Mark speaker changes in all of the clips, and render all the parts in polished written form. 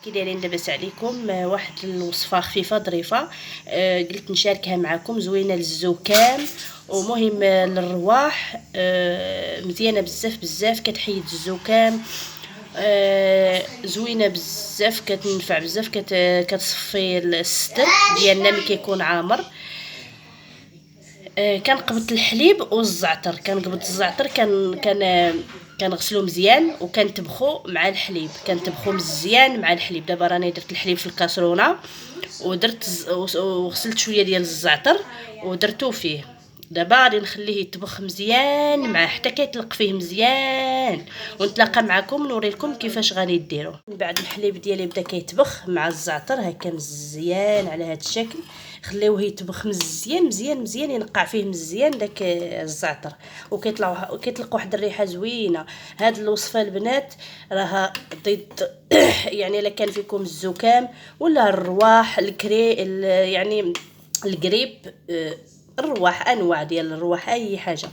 Speaker 1: كي دايرين لاباس عليكم؟ واحد الوصفه خفيفه ظريفه، قلت نشاركها معكم. زوينه للزكام ومهم للرواح، مزيانه بزاف بزاف، كتحيد الزكام، زوينه بزاف، كتنفع بزاف، كتصفي الصدر ديالنا ملي كيكون عامر. كنقبط الحليب والزعتر، كنقبط الزعتر، كنغسلو مزيان وكنطبخو مع الحليب، كنطبخو مزيان مع الحليب. دابا راني درت الحليب في الكاسرونه ودرت وغسلت شويه ديال الزعتر ودرتو فيه. دابا غادي نخليه يطبخ مزيان مع حتى كيطلق فيه مزيان، ونتلاقى معكم نوريلكم كيفاش غادي ديروا. من بعد الحليب ديالي بدا كيطبخ مع الزعتر هكا مزيان على هذا الشكل، خليوه يطبخ مزيان مزيان مزيان، ينقع فيه مزيان داك الزعتر وكيطلق واحد الريحه زوينه. هاد الوصفه البنات راها ضد يعني الا كان فيكم الزكام ولا الرواح يعني القريب، الرواح، انواع ديال الرواح، اي حاجه.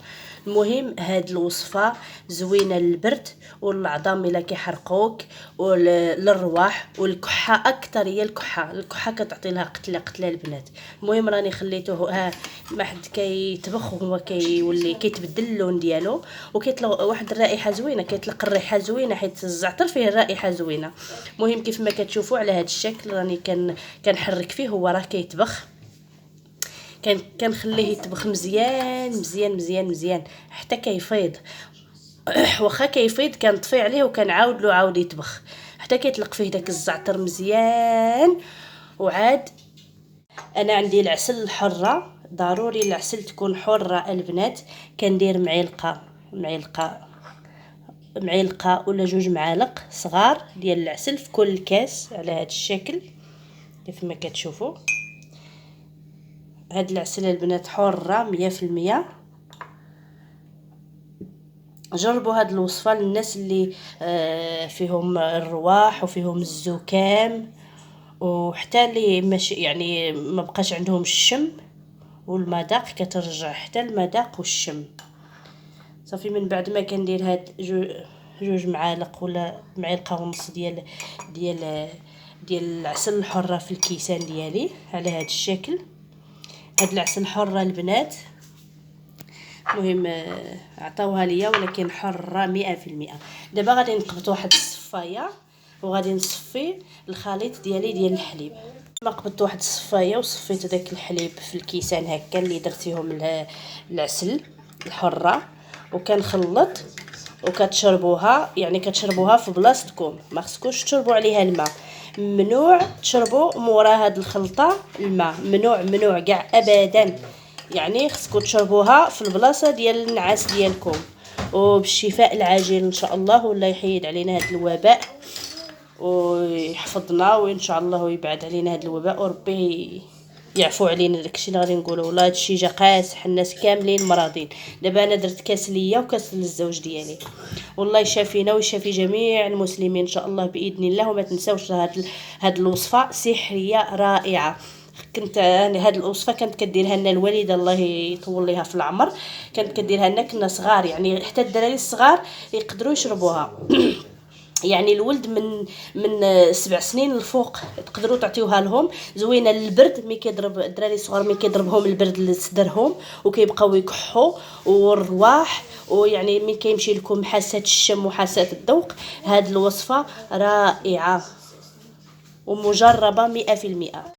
Speaker 1: المهم هاد الوصفه زوينه للبرد والعظام الا كيحرقوك وللرواح والكحه. اكثر هي الكحه كتعطي لها قتله البنات. المهم راني خليته ما حد كيطبخ وهو كيولي كيتبدل اللون ديالو وكيطلق واحد الرائحه زوينه، كيطلق الريحه زوينه حيت الزعتر فيه الرائحه زوينه. المهم كيف ما كتشوفوا على هذا الشكل راني كنحرك فيه هو راه كيطبخ. كنخليه يطبخ مزيان مزيان مزيان مزيان حتى كيفيض. واخا كيفيض كنطفي عليه وكنعاود له عاود يطبخ حتى كيطلق فيه داك الزعتر مزيان. وعاد انا عندي العسل الحره، ضروري العسل تكون حره البنات. كندير معلقه ولا 2 معالق صغار ديال العسل في كل كاس على هذا الشكل كيف ما كتشوفوا. هاد العسل البنات حره 100%. جربوا هاد الوصفه للناس اللي فيهم الرواح وفيهم الزكام، وحتى اللي ماشي يعني ما بقاش عندهم الشم والمذاق، كترجع حتى المذاق والشم. صافي من بعد ما كندير هاد 2 معالق ولا 1.5 معلقه ديال العسل الحره في الكيسان ديالي على هاد الشكل. هاد العسل حره البنات، المهم عطاوها ليا ولكن حره 100%. دابا غادي نقبط واحد الصفايه وغادي نصفي الخليط ديالي ديال الحليب. ما قبضت واحد الصفايه وصفيت داك الحليب في الكيسان هكا اللي درت فيهم العسل الحره، وكنخلط وكتشربوها. يعني كتشربوها في بلاصتكم، ما خصكوش تشربوا عليها الماء. ممنوع تشربوا مورا هاد الخلطه الماء، ممنوع كاع ابدا. يعني خصكم تشربوها في البلاصه ديال النعاس ديالكم، وبالشفاء العاجل ان شاء الله، ولا يحيد علينا هذا الوباء ويحفظنا وان شاء الله ويبعد علينا هذا الوباء، وربي يعفو علينا. داكشي اللي غادي نقوله والله هادشي جا قاسح، الناس كاملين مرضين. دابا انا درت كاس ليا وكاس للزوج ديالي، والله يشافينا ويشافي جميع المسلمين ان شاء الله باذن الله. وما تنساوش هاد الوصفه سحريه رائعه. كنت هاد الوصفه كانت كديرها لنا الوالده الله يطول ليها في العمر، كانت كديرها لنا كنا صغار، يعني حتى الدراري الصغار يقدروا يشربوها. يعني الولد من 7 سنين الفوق تقدروا تعطيوها لهم. زوينه للبرد، ملي كيضرب الدراري الصغار ملي كيضربهم البرد لصدرهم وكيبقاو يكحوا، والرواح، ويعني ملي كيمشي لكم حاسه الشم وحاسه الذوق. هاد الوصفه رائعه ومجربه 100%.